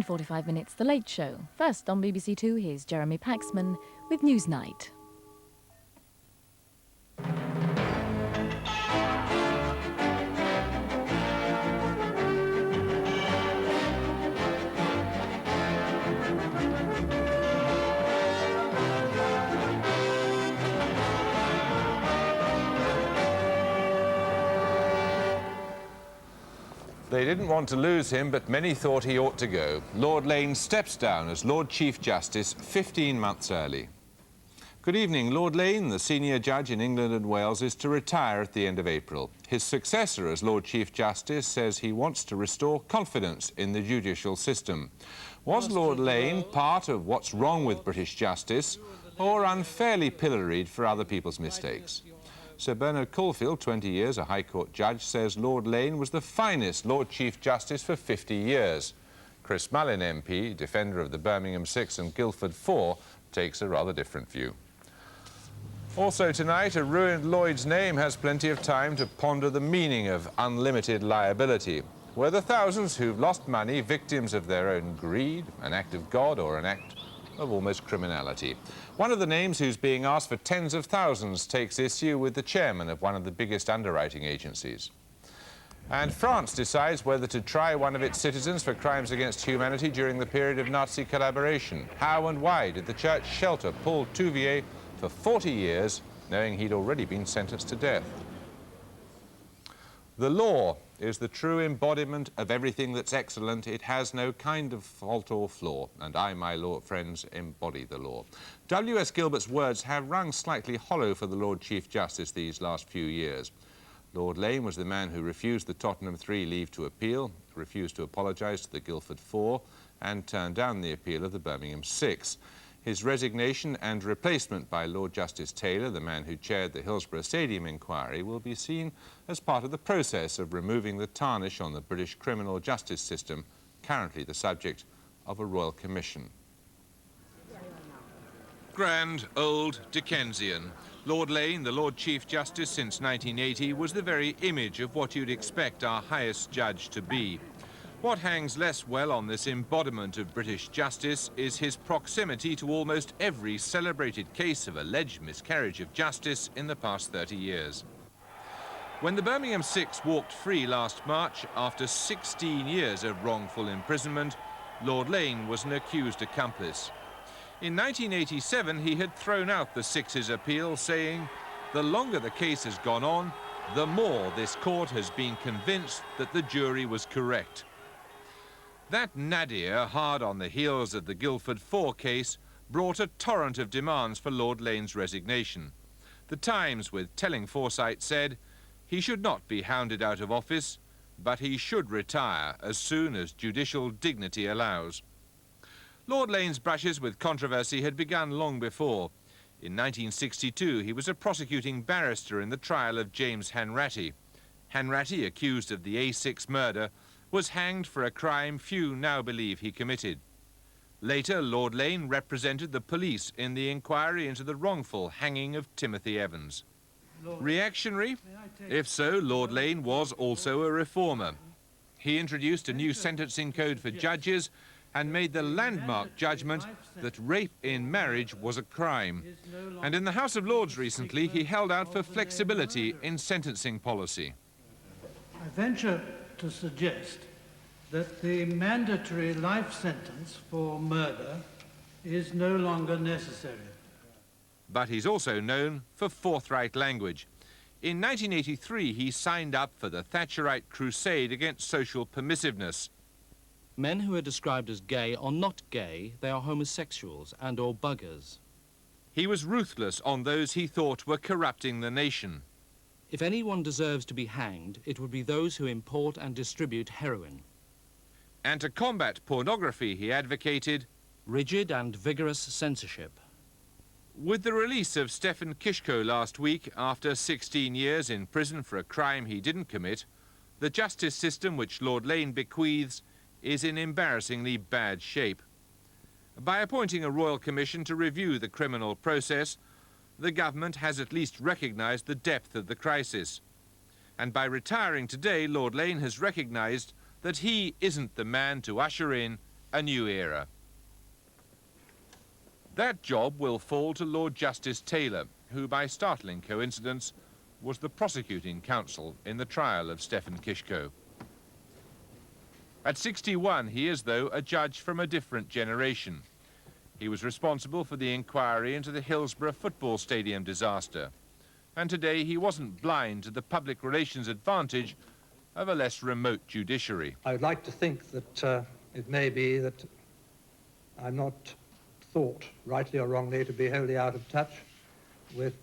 in 45 minutes, The Late Show. First on BBC Two, here's Jeremy Paxman with Newsnight. They didn't want to lose him, but many thought he ought to go. Lord Lane steps down as Lord Chief Justice 15 months early. Good evening. Lord Lane, the senior judge in England and Wales, is to retire at the end of April. His successor as Lord Chief Justice says he wants to restore confidence in the judicial system. Was Lord Lane part of what's wrong with British justice, or unfairly pilloried for other people's mistakes? Sir Bernard Caulfield, 20 years, a High Court judge, says Lord Lane was the finest Lord Chief Justice for 50 years. Chris Mullin MP, defender of the Birmingham 6 and Guildford 4, takes a rather different view. Also tonight, a ruined Lloyd's name has plenty of time to ponder the meaning of unlimited liability. Were the thousands who've lost money victims of their own greed, an act of God, or an act of almost criminality? One of the names who's being asked for tens of thousands takes issue with the chairman of one of the biggest underwriting agencies. And France decides whether to try one of its citizens for crimes against humanity during the period of Nazi collaboration. How and why did the church shelter Paul Touvier for 40 years, knowing he'd already been sentenced to death? The law is the true embodiment of everything that's excellent. It has no kind of fault or flaw, and I, my law friends, embody the law. W.S. Gilbert's words have rung slightly hollow for the Lord Chief Justice these last few years. Lord Lane was the man who refused the Tottenham 3 leave to appeal, refused to apologise to the Guildford 4, and turned down the appeal of the Birmingham 6. His resignation and replacement by Lord Justice Taylor, the man who chaired the Hillsborough Stadium inquiry, will be seen as part of the process of removing the tarnish on the British criminal justice system, currently the subject of a royal commission. Grand, old, Dickensian. Lord Lane, the Lord Chief Justice since 1980, was the very image of what you'd expect our highest judge to be. What hangs less well on this embodiment of British justice is his proximity to almost every celebrated case of alleged miscarriage of justice in the past 30 years. When the Birmingham 6 walked free last March, after 16 years of wrongful imprisonment, Lord Lane was an accused accomplice. In 1987, he had thrown out the 6's appeal, saying, "The longer the case has gone on, the more this court has been convinced that the jury was correct." That nadir, hard on the heels of the Guildford 4 case, brought a torrent of demands for Lord Lane's resignation. The Times, with telling foresight, said he should not be hounded out of office, but he should retire as soon as judicial dignity allows. Lord Lane's brushes with controversy had begun long before. In 1962, he was a prosecuting barrister in the trial of James Hanratty. Hanratty, accused of the A6 murder, was hanged for a crime few now believe he committed. Later, Lord Lane represented the police in the inquiry into the wrongful hanging of Timothy Evans. Reactionary? If so, Lord Lane was also a reformer. He introduced a new sentencing code for judges and made the landmark judgment that rape in marriage was a crime. And in the House of Lords recently, he held out for flexibility in sentencing policy. I venture to suggest that the mandatory life sentence for murder is no longer necessary. But he's also known for forthright language. In 1983, he signed up for the Thatcherite crusade against social permissiveness. Men who are described as gay are not gay, they are homosexuals and or buggers. He was ruthless on those he thought were corrupting the nation. If anyone deserves to be hanged, it would be those who import and distribute heroin. And to combat pornography, he advocated rigid and vigorous censorship. With the release of Stefan Kishko last week, after 16 years in prison for a crime he didn't commit, the justice system which Lord Lane bequeaths is in embarrassingly bad shape. By appointing a royal commission to review the criminal process, the government has at least recognised the depth of the crisis. And by retiring today, Lord Lane has recognised that he isn't the man to usher in a new era. That job will fall to Lord Justice Taylor, who by startling coincidence was the prosecuting counsel in the trial of Stephen Kishko. At 61, he is, though, a judge from a different generation. He was responsible for the inquiry into the Hillsborough football stadium disaster. And today he wasn't blind to the public relations advantage of a less remote judiciary. I would like to think that it may be that I'm not thought, rightly or wrongly, to be wholly out of touch with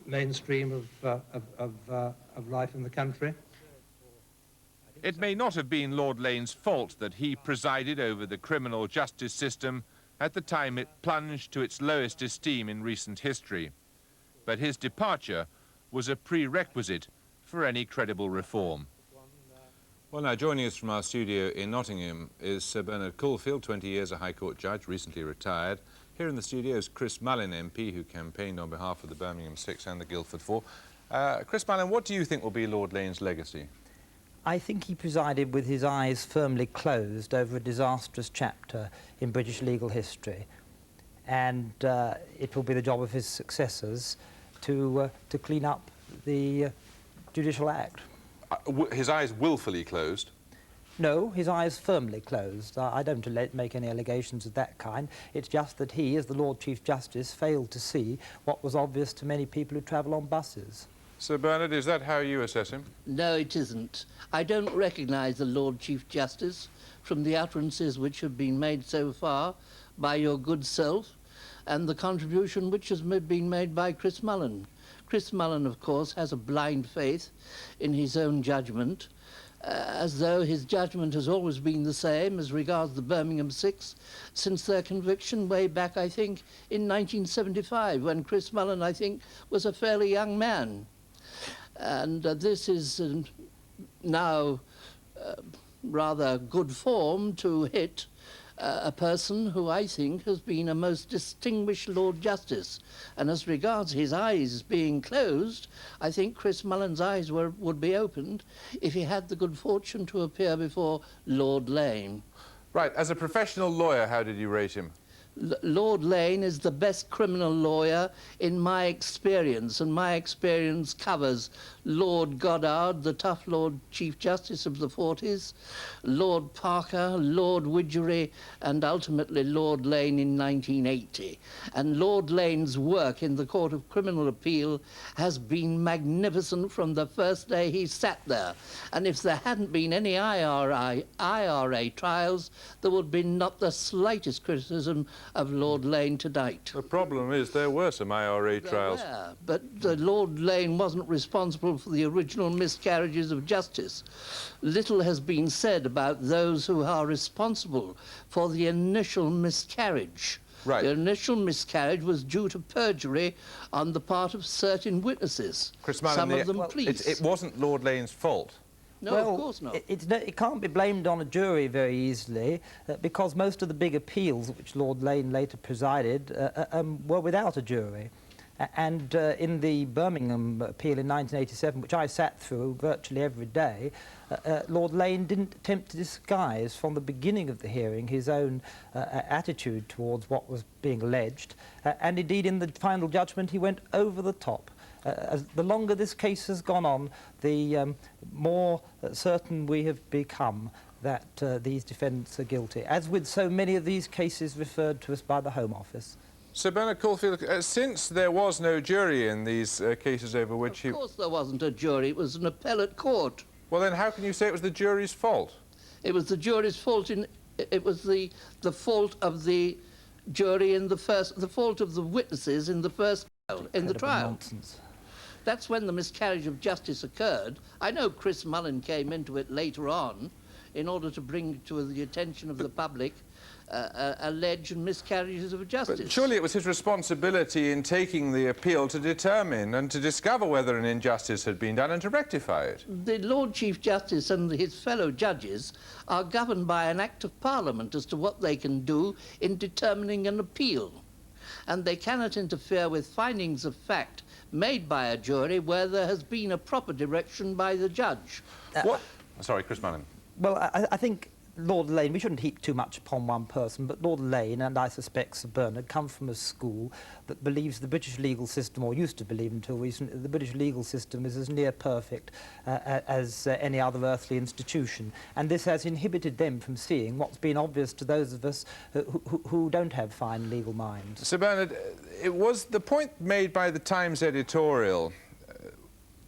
mainstream of life in the country. It may not have been Lord Lane's fault that he presided over the criminal justice system at the time it plunged to its lowest esteem in recent history. But his departure was a prerequisite for any credible reform. Well, now, joining us from our studio in Nottingham is Sir Bernard Caulfield, 20 years a High Court judge, recently retired. Here in the studio is Chris Mullin, MP, who campaigned on behalf of the Birmingham 6 and the Guildford 4. Chris Mullin, what do you think will be Lord Lane's legacy? I think he presided with his eyes firmly closed over a disastrous chapter in British legal history. And it will be the job of his successors to clean up the Judicial Act. His eyes willfully closed? No, his eyes firmly closed. I don't make any allegations of that kind. It's just that he, as the Lord Chief Justice, failed to see what was obvious to many people who travel on buses. Sir Bernard, is that how you assess him? No, it isn't. I don't recognise the Lord Chief Justice from the utterances which have been made so far by your good self and the contribution which has been made by Chris Mullin. Chris Mullin, of course, has a blind faith in his own judgment, as though his judgment has always been the same as regards the Birmingham 6 since their conviction way back, I think, in 1975, when Chris Mullin, I think, was a fairly young man. And this is now rather good form to hit a person who I think has been a most distinguished Lord Justice. And as regards his eyes being closed, I think Chris Mullin's eyes would be opened if he had the good fortune to appear before Lord Lane. Right, as a professional lawyer, how did you rate him? Lord Lane is the best criminal lawyer in my experience, and my experience covers Lord Goddard, the tough Lord Chief Justice of the 40s, Lord Parker, Lord Widgery, and ultimately Lord Lane in 1980. And Lord Lane's work in the Court of Criminal Appeal has been magnificent from the first day he sat there. And if there hadn't been any IRA trials, there would be not the slightest criticism of Lord Lane to date. The problem is there were some IRA trials. There were, but Lord Lane wasn't responsible for the original miscarriages of justice. Little has been said about those who are responsible for the initial miscarriage. Right. The initial miscarriage was due to perjury on the part of certain witnesses. Chris Mullin, some of them police. It wasn't Lord Lane's fault. No, well, of course not. It can't be blamed on a jury very easily because most of the big appeals which Lord Lane later presided were without a jury. And in the Birmingham appeal in 1987, which I sat through virtually every day, Lord Lane didn't attempt to disguise from the beginning of the hearing his own attitude towards what was being alleged. And indeed, in the final judgment, he went over the top. As the longer this case has gone on, the more certain we have become that these defendants are guilty, as with so many of these cases referred to us by the Home Office. Sir Bernard Caulfield, since there was no jury in these cases over which he... Of course there wasn't a jury, it was an appellate court. Well, then how can you say it was the jury's fault? It was the jury's fault it was the fault of the jury in the fault of the witnesses in the first trial, in the trial. Nonsense. That's when the miscarriage of justice occurred. I know Chris Mullin came into it later on in order to bring to the attention of the public alleged miscarriages of justice. But surely it was his responsibility in taking the appeal to determine and to discover whether an injustice had been done and to rectify it. The Lord Chief Justice and his fellow judges are governed by an Act of Parliament as to what they can do in determining an appeal. And they cannot interfere with findings of fact made by a jury where there has been a proper direction by the judge. What? Sorry, Chris Mullin. Well, I think Lord Lane, we shouldn't heap too much upon one person, but Lord Lane, and I suspect Sir Bernard, come from a school that believes the British legal system, or used to believe until recently, the British legal system is as near perfect as any other earthly institution. And this has inhibited them from seeing what's been obvious to those of us who don't have fine legal minds. Sir Bernard, it was the point made by the Times editorial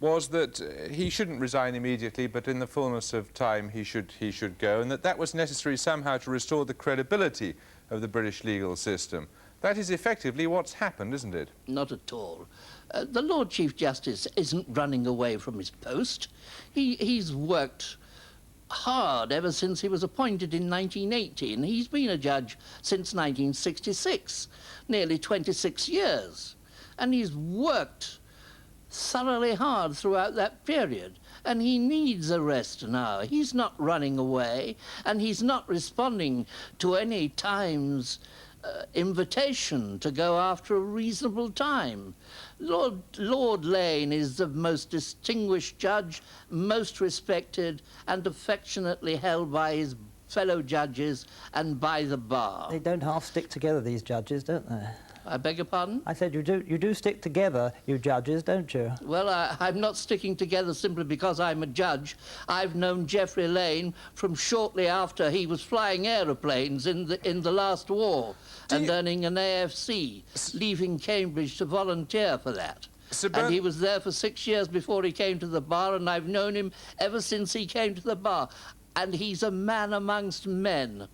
was that he shouldn't resign immediately, but in the fullness of time he should go, and that was necessary somehow to restore the credibility of the British legal system. That is effectively what's happened, isn't it? Not at all. The Lord Chief Justice isn't running away from his post. He's worked hard ever since he was appointed in 1980, and he's been a judge since 1966, nearly 26 years. And he's worked thoroughly hard throughout that period, and he needs a rest now. He's not running away, and he's not responding to any Times invitation to go after a reasonable time. Lord Lane is the most distinguished judge, most respected and affectionately held by his fellow judges and by the bar. They don't half stick together, these judges, don't they? I beg your pardon? I said you do stick together, you judges, don't you? Well, I'm not sticking together simply because I'm a judge. I've known Geoffrey Lane from shortly after he was flying aeroplanes in the last war and earning an AFC, leaving Cambridge to volunteer for that. And he was there for 6 years before he came to the bar, and I've known him ever since he came to the bar. And he's a man amongst men.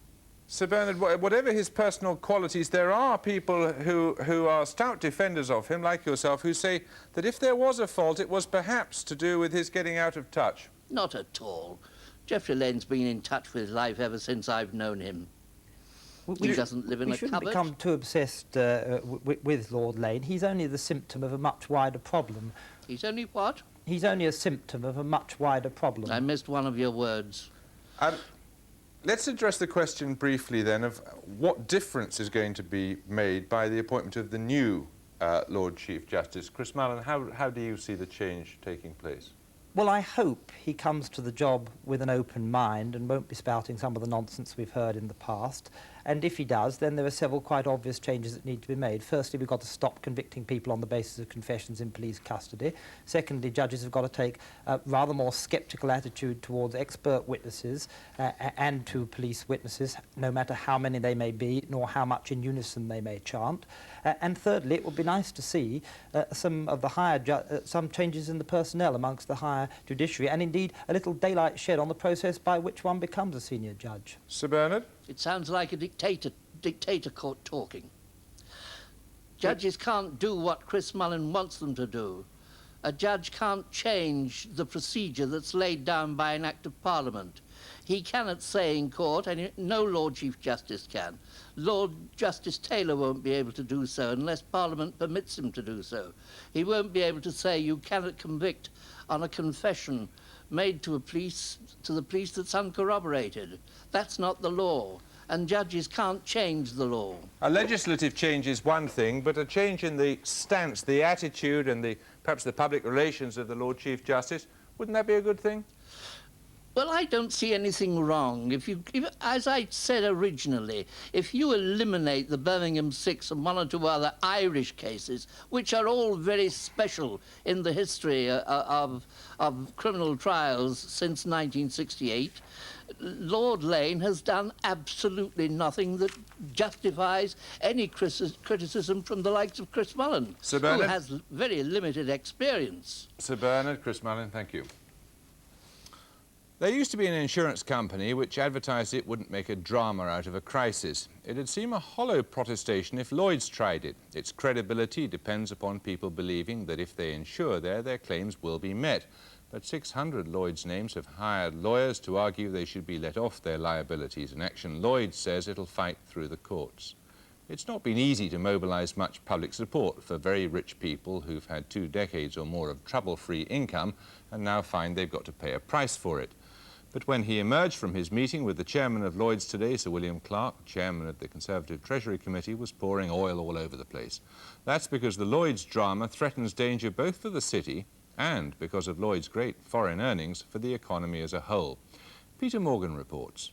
Sir Bernard, whatever his personal qualities, there are people who are stout defenders of him, like yourself, who say that if there was a fault, it was perhaps to do with his getting out of touch. Not at all. Geoffrey Lane's been in touch with life ever since I've known him. He doesn't live in a cupboard. We shouldn't become too obsessed with Lord Lane. He's only the symptom of a much wider problem. He's only what? He's only a symptom of a much wider problem. I missed one of your words. Let's address the question briefly then of what difference is going to be made by the appointment of the new Lord Chief Justice. Chris Mallon, how do you see the change taking place? Well, I hope he comes to the job with an open mind and won't be spouting some of the nonsense we've heard in the past. And if he does, then there are several quite obvious changes that need to be made. Firstly, we've got to stop convicting people on the basis of confessions in police custody. Secondly, judges have got to take a rather more sceptical attitude towards expert witnesses and to police witnesses, no matter how many they may be, nor how much in unison they may chant. And thirdly, it would be nice to see some changes in the personnel amongst the higher judiciary, and indeed a little daylight shed on the process by which one becomes a senior judge. Sir Bernard? It sounds like a dictator court talking. Judges can't do what Chris Mullin wants them to do. A judge can't change the procedure that's laid down by an Act of Parliament. He cannot say in court, and no Lord Chief Justice can. Lord Justice Taylor won't be able to do so unless Parliament permits him to do so. He won't be able to say you cannot convict on a confession made to the police that's uncorroborated. That's not the law, and judges can't change the law. A legislative change is one thing, but a change in the stance, the attitude and perhaps the public relations of the Lord Chief Justice, wouldn't that be a good thing? Well, I don't see anything wrong. As I said originally, if you eliminate the Birmingham 6 and one or two other Irish cases, which are all very special in the history of criminal trials since 1968, Lord Lane has done absolutely nothing that justifies any criticism from the likes of Chris Mullin, who has very limited experience. Sir Bernard, Chris Mullin, thank you. There used to be an insurance company which advertised it wouldn't make a drama out of a crisis. It'd seem a hollow protestation if Lloyd's tried it. Its credibility depends upon people believing that if they insure there, their claims will be met. But 600 Lloyd's names have hired lawyers to argue they should be let off their liabilities in action. Lloyd's says it'll fight through the courts. It's not been easy to mobilise much public support for very rich people who've had 2 decades or more of trouble-free income and now find they've got to pay a price for it. But when he emerged from his meeting with the chairman of Lloyd's today, Sir William Clark, chairman of the Conservative Treasury Committee, was pouring oil all over the place. That's because the Lloyd's drama threatens danger both for the city and, because of Lloyd's great foreign earnings, for the economy as a whole. Peter Morgan reports.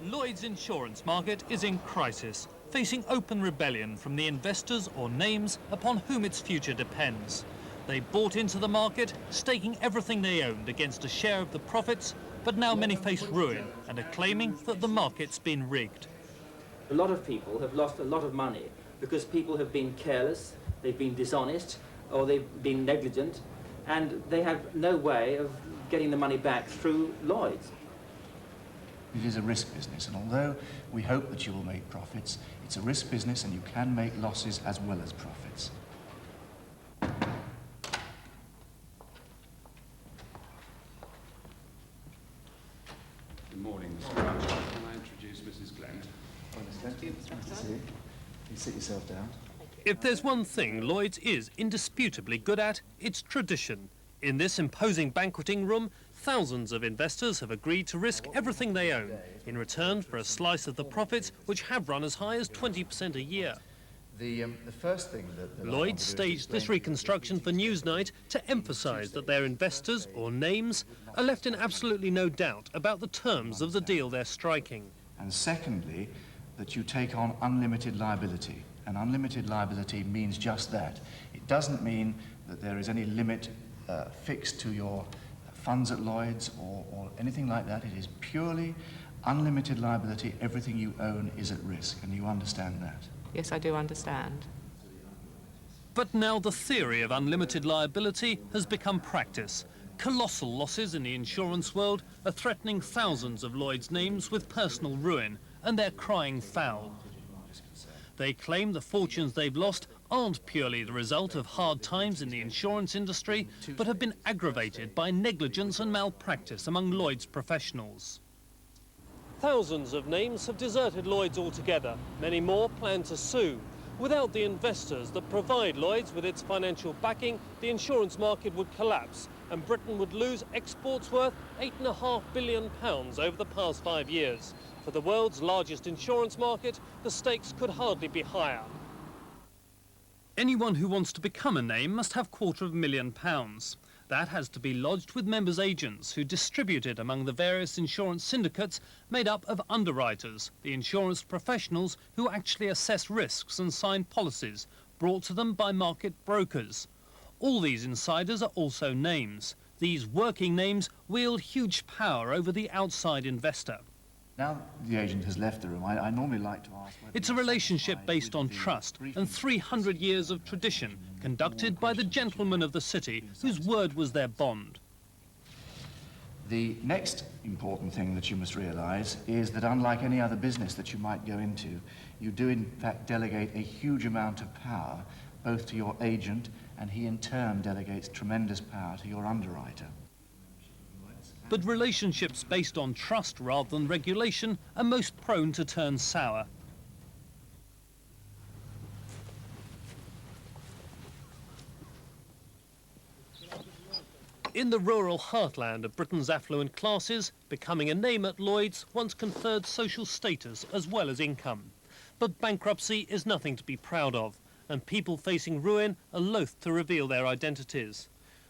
Lloyd's insurance market is in crisis, facing open rebellion from the investors or names upon whom its future depends. They bought into the market, staking everything they owned against a share of the profits, but now many face ruin and are claiming that the market's been rigged. A lot of people have lost a lot of money because people have been careless, they've been dishonest, or they've been negligent, and they have no way of getting the money back through Lloyd's. It is a risk business, and although we hope that you will make profits, it's a risk business and you can make losses as well as profits. Good morning, Mr. Crouch. Can I introduce Mrs. Glenn? Nice to see you. You sit yourself down. If there's one thing Lloyd's is indisputably good at, it's tradition. In this imposing banqueting room, thousands of investors have agreed to risk everything they own in return for a slice of the profits, which have run as high as 20% a year. The first thing that Lloyd's staged this reconstruction for Newsnight to emphasise that their investors, or names, are left in absolutely no doubt about the terms of the deal they're striking. And secondly, that you take on unlimited liability. And unlimited liability means just that. It doesn't mean that there is any limit fixed to your funds at Lloyd's or anything like that. It is purely unlimited liability. Everything you own is at risk, and you understand that. Yes, I do understand. But now the theory of unlimited liability has become practice. Colossal losses in the insurance world are threatening thousands of Lloyd's names with personal ruin, and they're crying foul. They claim the fortunes they've lost aren't purely the result of hard times in the insurance industry, but have been aggravated by negligence and malpractice among Lloyd's professionals. Thousands of names have deserted Lloyd's altogether. Many more plan to sue. Without the investors that provide Lloyd's with its financial backing, the insurance market would collapse and Britain would lose exports worth £8.5 billion over the past 5 years. For the world's largest insurance market, the stakes could hardly be higher. Anyone who wants to become a name must have £250,000. That has to be lodged with members' agents who distribute it among the various insurance syndicates made up of underwriters, the insurance professionals who actually assess risks and sign policies brought to them by market brokers. All these insiders are also names. These working names wield huge power over the outside investor. Now the agent has left the room, I normally like to ask... It's a relationship based on trust and 300 years of tradition, conducted by the gentlemen of the city, whose word was their bond. The next important thing that you must realise is that unlike any other business that you might go into, you do in fact delegate a huge amount of power, both to your agent, and he in turn delegates tremendous power to your underwriter. But relationships based on trust rather than regulation are most prone to turn sour. In the rural heartland of Britain's affluent classes, becoming a name at Lloyd's once conferred social status as well as income. But bankruptcy is nothing to be proud of, and people facing ruin are loath to reveal their identities.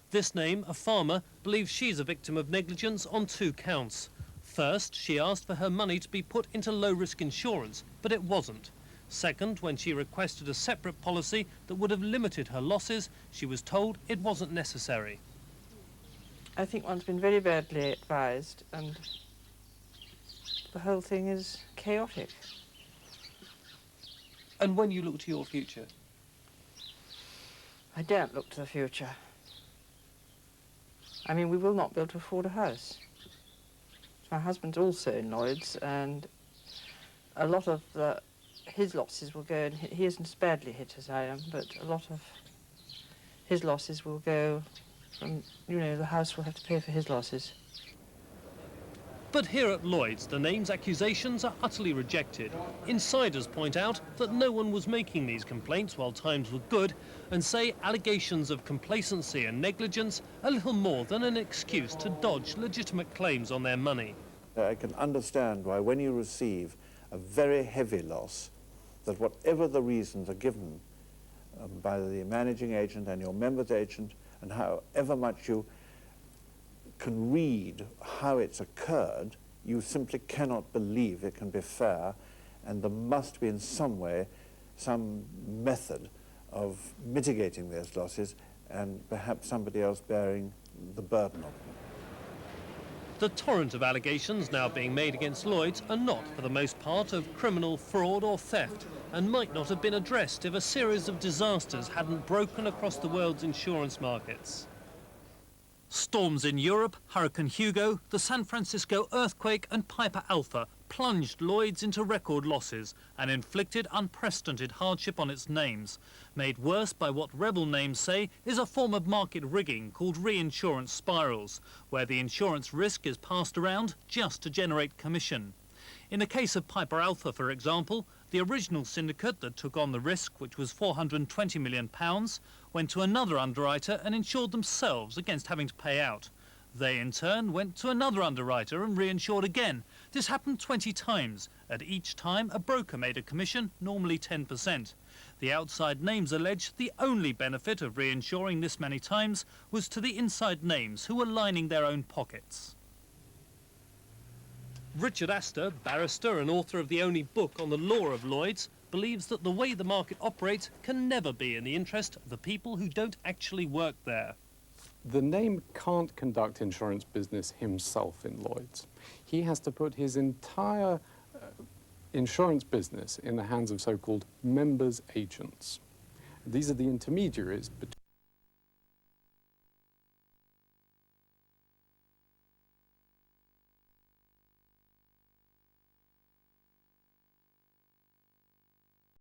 This name, a farmer, believes she's a victim of negligence on 2 counts. First, she asked for her money to be put into low-risk insurance, but it wasn't. Second, when she requested a separate policy that would have limited her losses, she was told it wasn't necessary. I think one's been very badly advised, and the whole thing is chaotic. And when you look to your future? I daren't look to the future. I mean, we will not be able to afford a house. My husband's also in Lloyd's, and a lot of his losses will go, and he isn't as badly hit as I am, but a lot of his losses will go from, you know, the house will have to pay for his losses. But here at Lloyd's, the name's accusations are utterly rejected. Insiders point out that no one was making these complaints while times were good, and say allegations of complacency and negligence are little more than an excuse to dodge legitimate claims on their money. I can understand why when you receive a very heavy loss, that whatever the reasons are given by the managing agent and your member's agent, and however much you can read how it's occurred, you simply cannot believe it can be fair, and there must be in some way some method of mitigating those losses and perhaps somebody else bearing the burden of them. The torrent of allegations now being made against Lloyds are not, for the most part, of criminal fraud or theft, and might not have been addressed if a series of disasters hadn't broken across the world's insurance markets. Storms in Europe, Hurricane Hugo, the San Francisco earthquake and Piper Alpha plunged Lloyds into record losses and inflicted unprecedented hardship on its names, made worse by what rebel names say is a form of market rigging called reinsurance spirals, where the insurance risk is passed around just to generate commission. In the case of Piper Alpha, for example, the original syndicate that took on the risk, which was £420 million, went to another underwriter and insured themselves against having to pay out. They, in turn, went to another underwriter and reinsured again. This happened 20 times. At each time, a broker made a commission, normally 10%. The outside names allege the only benefit of reinsuring this many times was to the inside names who were lining their own pockets. Richard Astor, barrister and author of the only book on the law of Lloyds, believes that the way the market operates can never be in the interest of the people who don't actually work there. The name can't conduct insurance business himself in Lloyds. He has to put his entire insurance business in the hands of so-called members' agents. These are the intermediaries between